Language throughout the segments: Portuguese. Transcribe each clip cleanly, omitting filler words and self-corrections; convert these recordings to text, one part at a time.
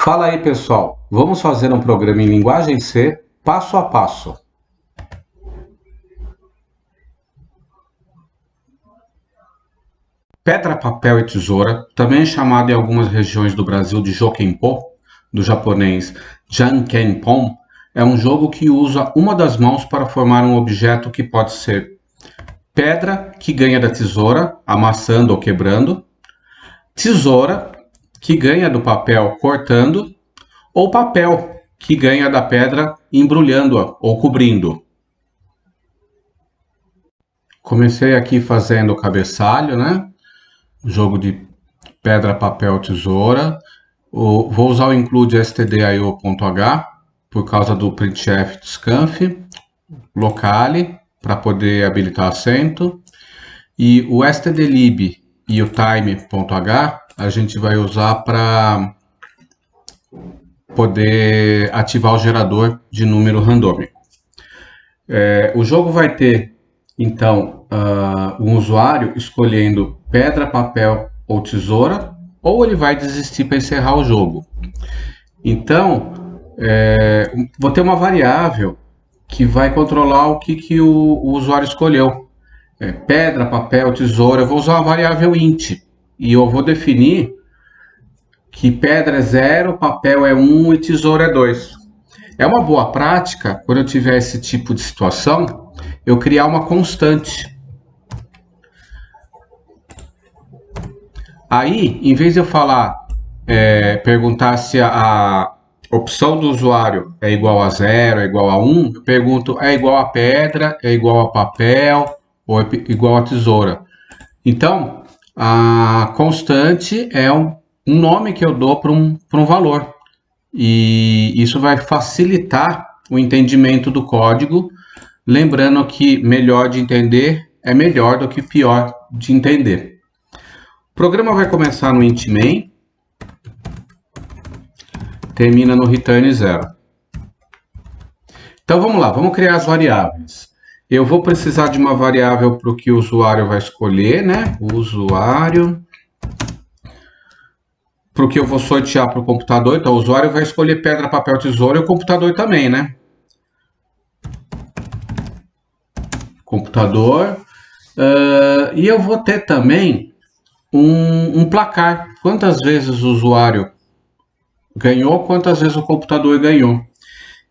Fala aí, pessoal. Vamos fazer um programa em linguagem C, passo a passo. Pedra, papel e tesoura, também chamado em algumas regiões do Brasil de Jokenpô, do japonês Jankenpon, é um jogo que usa uma das mãos para formar um objeto que pode ser pedra, que ganha da tesoura, amassando ou quebrando, tesoura, que ganha do papel cortando, ou papel, que ganha da pedra embrulhando-a ou cobrindo. Comecei aqui fazendo o cabeçalho, né? Jogo de pedra, papel, tesoura. Vou usar o include stdio.h por causa do printf do scanf, locale, para poder habilitar acento. E o stdlib e o time.h a gente vai usar para poder ativar o gerador de número randômico. O jogo vai ter, então, um usuário escolhendo pedra, papel ou tesoura, ou ele vai desistir para encerrar o jogo. Então, vou ter uma variável que vai controlar o que o usuário escolheu. Pedra, papel, tesoura, eu vou usar uma variável int, e eu vou definir que pedra é 0, papel é 1 e tesoura é 2. É uma boa prática, quando eu tiver esse tipo de situação, eu criar uma constante. Aí, em vez de eu falar, perguntar se a opção do usuário é igual a 0, é igual a 1, eu pergunto, é igual a pedra, é igual a papel ou é igual a tesoura. Então, a constante é um nome que eu dou para um valor. E isso vai facilitar o entendimento do código, lembrando que melhor de entender é melhor do que pior de entender. O programa vai começar no int main, termina no return 0. Então vamos lá, vamos criar as variáveis. Eu vou precisar de uma variável para o que o usuário vai escolher, né? O usuário. Para o que eu vou sortear para o computador, então o usuário vai escolher pedra, papel, tesoura e o computador também, né? Computador. E eu vou ter também um placar. Quantas vezes o usuário ganhou, quantas vezes o computador ganhou.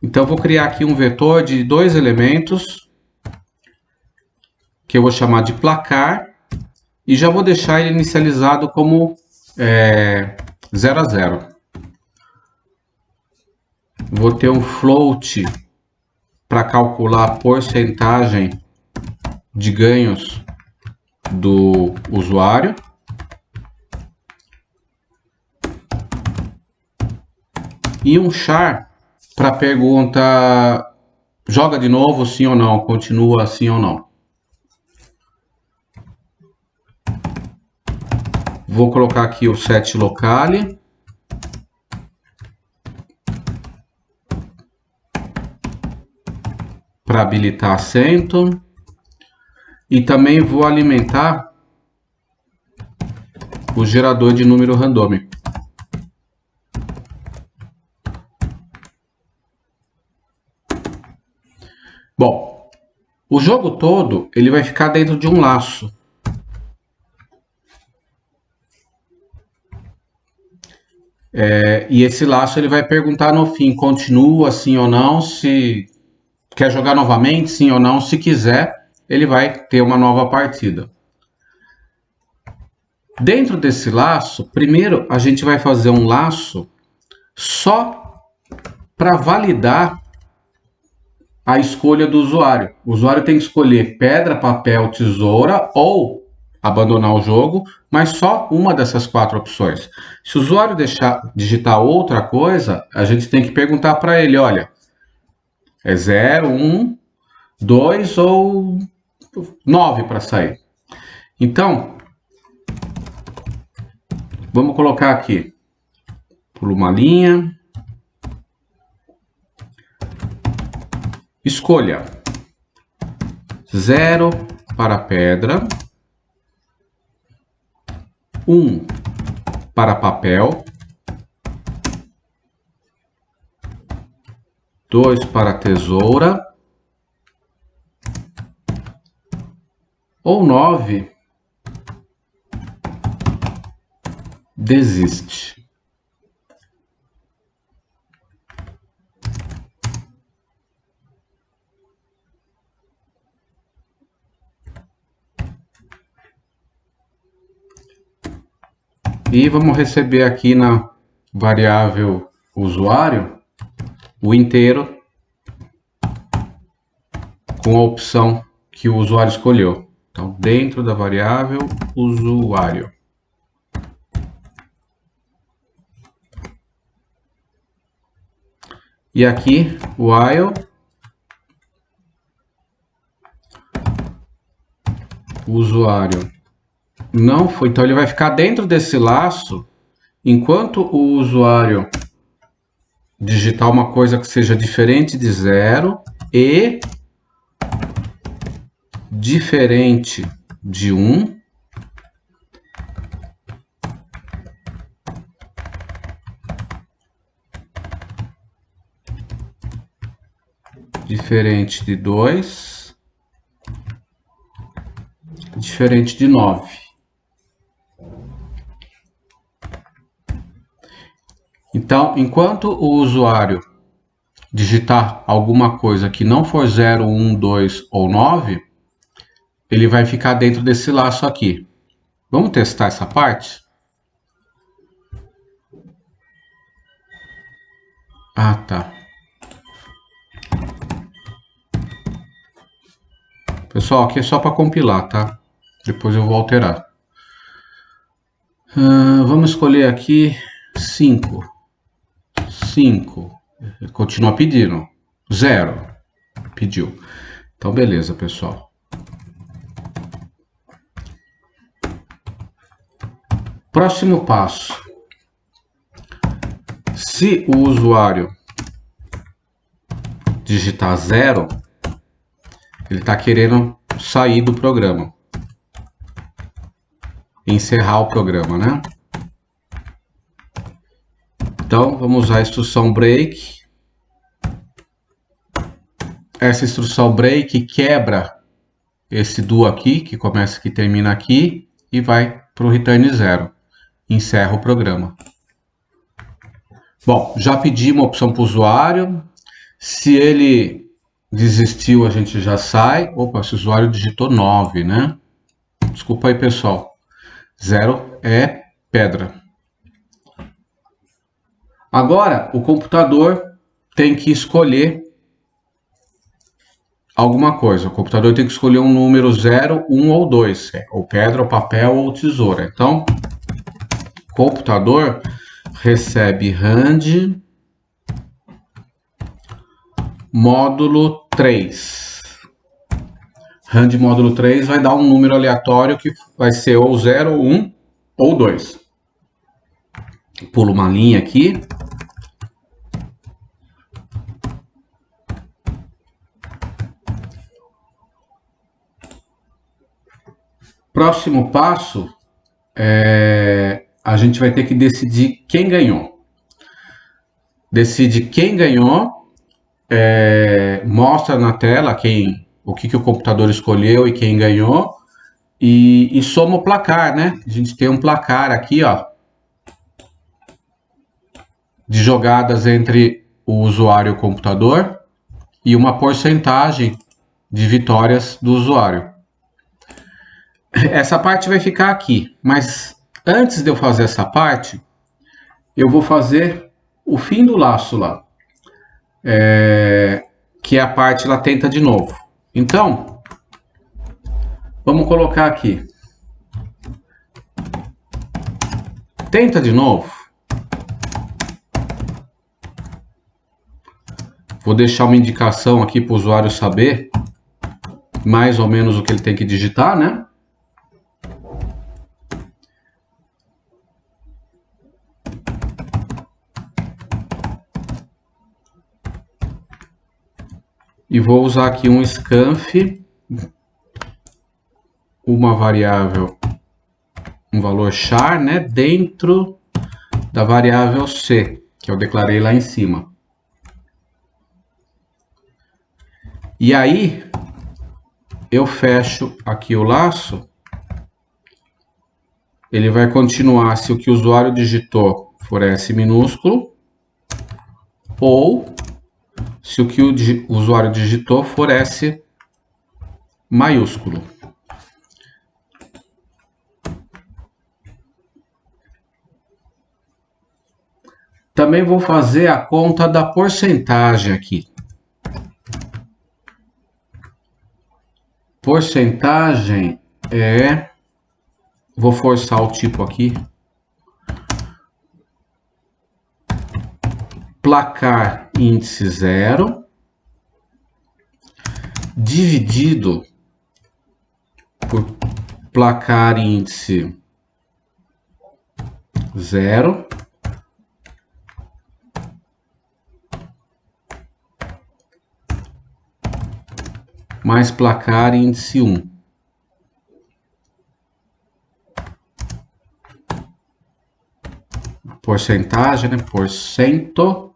Então eu vou criar aqui um vetor de 2 elementos, que eu vou chamar de placar, e já vou deixar ele inicializado como 0 a 0. Vou ter um float para calcular a porcentagem de ganhos do usuário. E um char para pergunta, joga de novo sim ou não, continua sim ou não. Vou colocar aqui o set locale. Para habilitar acento. E também vou alimentar o gerador de número randômico. Bom, o jogo todo ele vai ficar dentro de um laço. E esse laço ele vai perguntar no fim, continua sim ou não, se quer jogar novamente, sim ou não. Se quiser, ele vai ter uma nova partida. Dentro desse laço, primeiro a gente vai fazer um laço só para validar a escolha do usuário. O usuário tem que escolher pedra, papel, tesoura ou abandonar o jogo, mas só uma dessas 4 opções. Se o usuário digitar outra coisa, a gente tem que perguntar para ele, olha, é 0, 1, 2 ou 9 para sair. Então, vamos colocar aqui, por uma linha, escolha 0 para pedra, 1 para papel 2 para a tesoura, ou 9, desiste. E vamos receber aqui na variável usuário o inteiro com a opção que o usuário escolheu. Então, dentro da variável usuário. E aqui, while o usuário não foi. Então, ele vai ficar dentro desse laço enquanto o usuário digitar uma coisa que seja diferente de 0 e diferente de 1. Diferente de 2. Diferente de 9. Então, enquanto o usuário digitar alguma coisa que não for 0, 1, 2 ou 9, ele vai ficar dentro desse laço aqui. Vamos testar essa parte? Ah, tá. Pessoal, aqui é só para compilar, tá? Depois eu vou alterar. Vamos escolher aqui 5. 5. Continua pedindo. 0. Pediu. Então, beleza, pessoal. Próximo passo. Se o usuário digitar 0, ele está querendo sair do programa. Encerrar o programa, né? Então, vamos usar a instrução break. Essa instrução break quebra esse do aqui, que começa aqui e termina aqui, e vai para o return 0. Encerra o programa. Bom, já pedi uma opção para o usuário. Se ele desistiu, a gente já sai. Opa, esse usuário digitou 9, né? Desculpa aí, pessoal. 0 é pedra. Agora, o computador tem que escolher alguma coisa. O computador tem que escolher um número 0, 1 ou 2. Ou pedra, ou papel, ou tesoura. Então, o computador recebe rand módulo 3. Rand módulo 3 vai dar um número aleatório que vai ser ou 0, 1 ou 2. Pulo uma linha aqui. Próximo passo, a gente vai ter que decidir quem ganhou. Decide quem ganhou, mostra na tela o que o computador escolheu e quem ganhou, e soma o placar, né? A gente tem um placar aqui, ó, de jogadas entre o usuário e o computador e uma porcentagem de vitórias do usuário. Essa parte vai ficar aqui, mas antes de eu fazer essa parte, eu vou fazer o fim do laço lá, que é a parte lá tenta de novo. Então, vamos colocar aqui. Tenta de novo. Vou deixar uma indicação aqui para o usuário saber mais ou menos o que ele tem que digitar, né? E vou usar aqui um scanf, uma variável, um valor char, né, dentro da variável c, que eu declarei lá em cima. E aí, eu fecho aqui o laço. Ele vai continuar se o que o usuário digitou for S minúsculo, ou se o que o usuário digitou for S maiúsculo. Também vou fazer a conta da porcentagem aqui. Porcentagem é... Vou forçar o tipo aqui. Placar índice 0 dividido por placar índice 0 mais placar índice 1. Porcentagem, né? Porcento.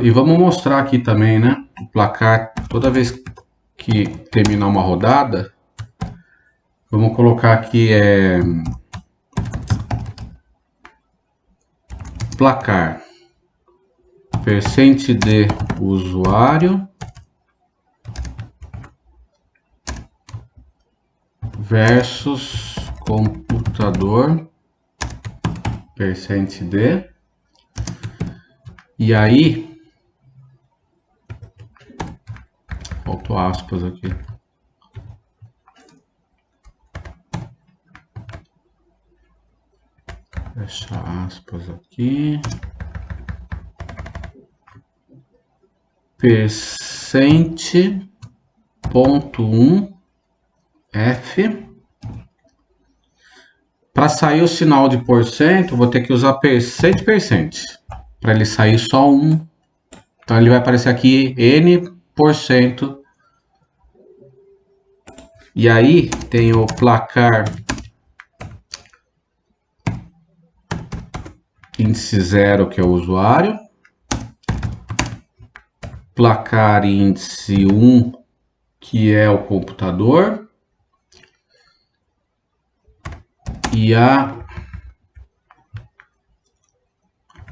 E vamos mostrar aqui também, né? O placar, toda vez que terminar uma rodada, vamos colocar aqui placar percent de usuário versus computador percent de. E aí, faltou aspas aqui. Fecha aspas aqui. Percent.1 F. Para sair o sinal de porcento, vou ter que usar percent. Para ele sair só um. Então ele vai aparecer aqui N%. E aí tem o placar índice 0, que é o usuário. Placar índice 1, que é o computador. E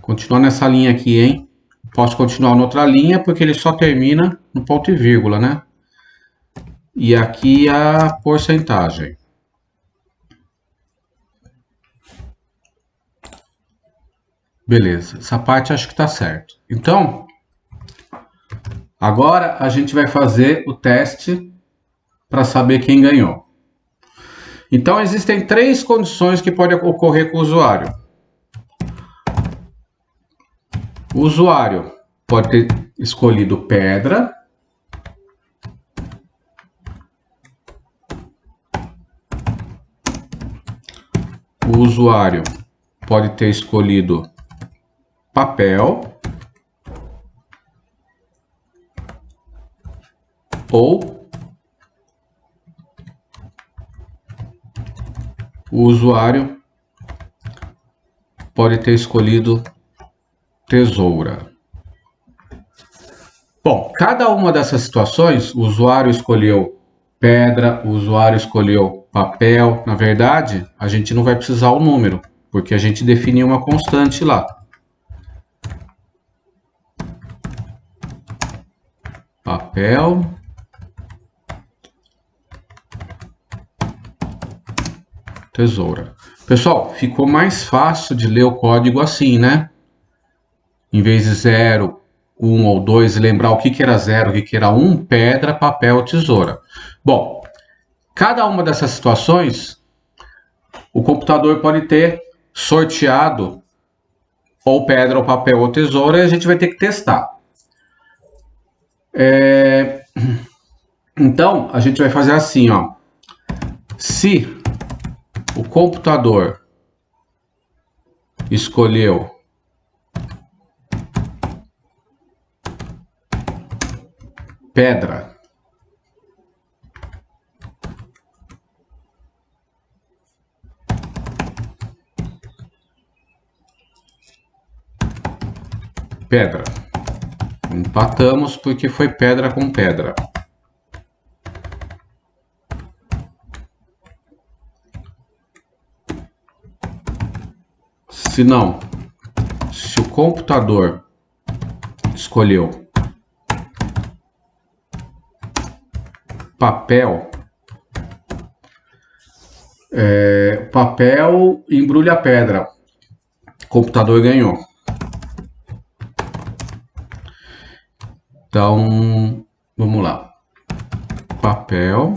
continuar nessa linha aqui, hein? Posso continuar noutra linha, porque ele só termina no ponto e vírgula, né? E aqui a porcentagem. Beleza, essa parte acho que está certo. Então, agora a gente vai fazer o teste para saber quem ganhou. Então, existem 3 condições que podem ocorrer com o usuário. O usuário pode ter escolhido pedra. O usuário pode ter escolhido papel. Ou o usuário pode ter escolhido tesoura. Bom, cada uma dessas situações, o usuário escolheu pedra, o usuário escolheu papel. Na verdade, a gente não vai precisar o número, porque a gente definiu uma constante lá. Papel. Tesoura. Pessoal, ficou mais fácil de ler o código assim, né? Em vez de 0, 1 ou 2, lembrar o que era 0, o que era 1, pedra, papel, tesoura. Bom, cada uma dessas situações, o computador pode ter sorteado ou pedra, ou papel, ou tesoura, e a gente vai ter que testar. Então, a gente vai fazer assim, ó. Se o computador escolheu pedra, pedra. Empatamos porque foi pedra com pedra. Se não, se o computador escolheu papel, papel embrulha pedra, o computador ganhou. Então, vamos lá. Papel,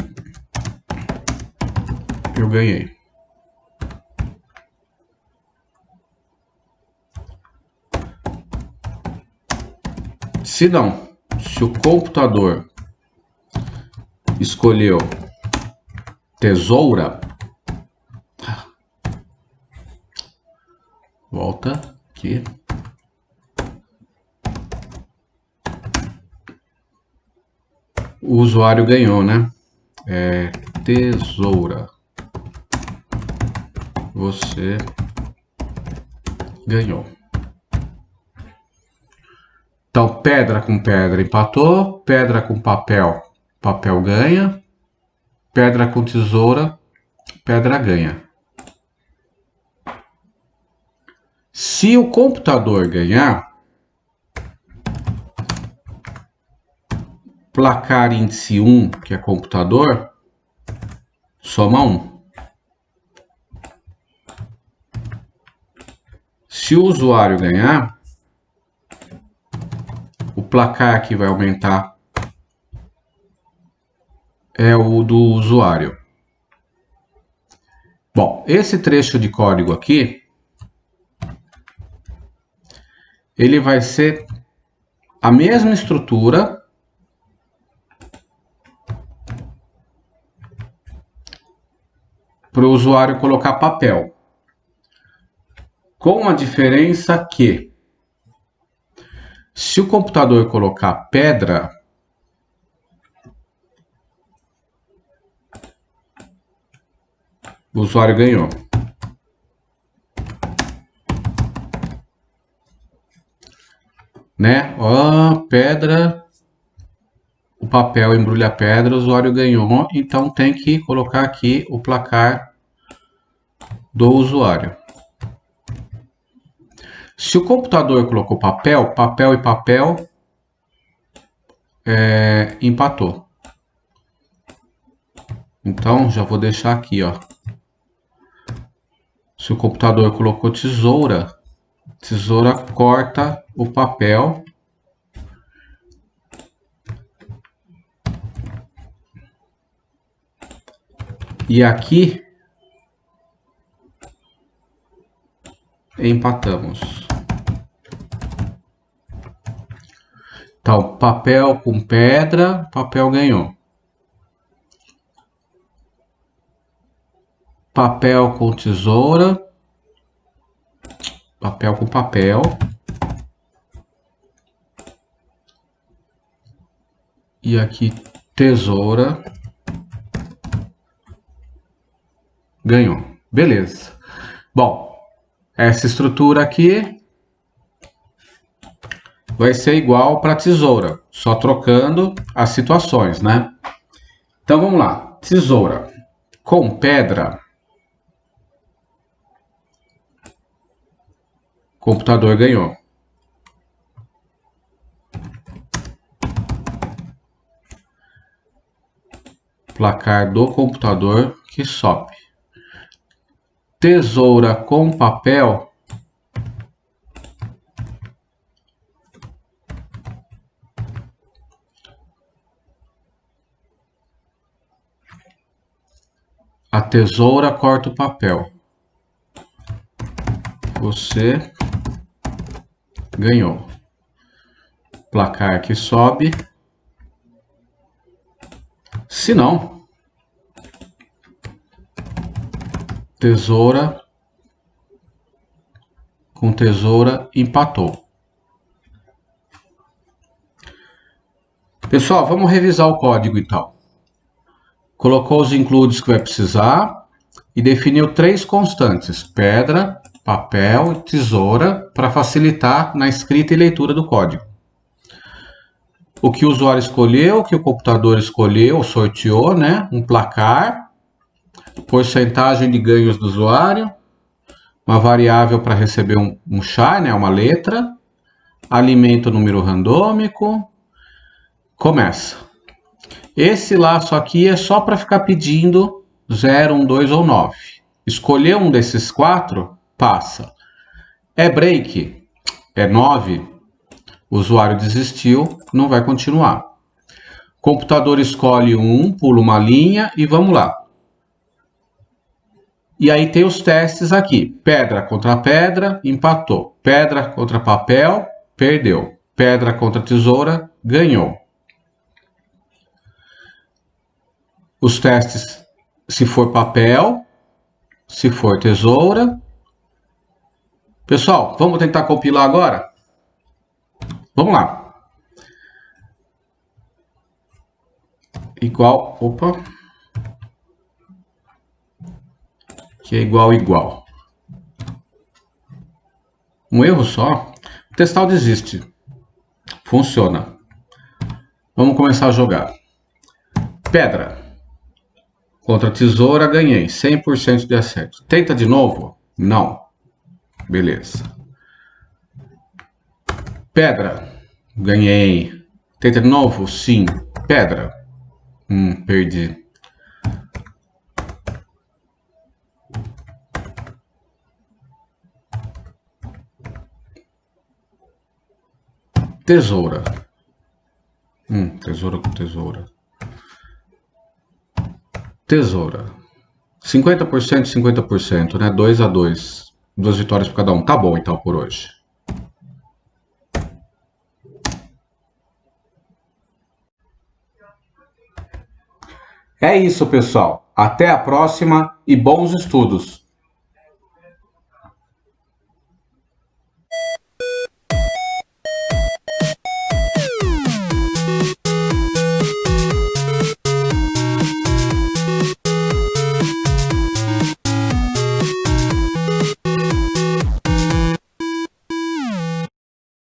eu ganhei. Se não, se o computador escolheu tesoura, volta aqui. O usuário ganhou, né? Tesoura. Você ganhou. Então, pedra com pedra empatou, pedra com papel, papel ganha, pedra com tesoura, pedra ganha. Se o computador ganhar, placar índice 1, que é computador, soma 1. Se o usuário ganhar, o placar que vai aumentar é o do usuário. Bom, esse trecho de código aqui, ele vai ser a mesma estrutura para o usuário colocar papel, com a diferença que, se o computador colocar pedra, o usuário ganhou. Né? Ó, pedra, o papel embrulha pedra, o usuário ganhou, então tem que colocar aqui o placar do usuário. Se o computador colocou papel, papel e papel, empatou. Então, já vou deixar aqui, ó. Se o computador colocou tesoura, tesoura corta o papel. E aqui empatamos. Então, papel com pedra, papel ganhou. Papel com tesoura, papel com papel. E aqui, tesoura. Ganhou. Beleza. Bom, essa estrutura aqui vai ser igual para tesoura, só trocando as situações, né? Então, vamos lá. Tesoura com pedra. Computador ganhou. Placar do computador que sobe. Tesoura com papel. A tesoura corta o papel. Você ganhou. Placar que sobe. Se não, tesoura com tesoura empatou. Pessoal, vamos revisar o código então. Colocou os includes que vai precisar e definiu 3 constantes: pedra, papel e tesoura para facilitar na escrita e leitura do código. O que o usuário escolheu, o que o computador escolheu, sorteou, né? Um placar, porcentagem de ganhos do usuário, uma variável para receber um char, né? Uma letra, alimenta o número randômico, começa. Esse laço aqui é só para ficar pedindo 0, 1, 2 ou 9. Escolher um desses 4, passa. É break, é 9, o usuário desistiu, não vai continuar. Computador escolhe um, pula uma linha e vamos lá. E aí tem os testes aqui. Pedra contra pedra, empatou. Pedra contra papel, perdeu. Pedra contra tesoura, ganhou. Os testes, se for papel, se for tesoura. Pessoal, vamos tentar compilar agora? Vamos lá. Igual, opa. Que é igual. Um erro só. O testal desiste. Funciona. Vamos começar a jogar. Pedra. Contra tesoura, ganhei. 100% de acerto. Tenta de novo? Não. Beleza. Pedra. Ganhei. Tenta de novo? Sim. Pedra. Perdi. Tesoura. Tesoura com tesoura. Tesoura. 50%, 50%, né? 2 a 2. 2 vitórias para cada um. Tá bom, então, por hoje. É isso, pessoal. Até a próxima e bons estudos!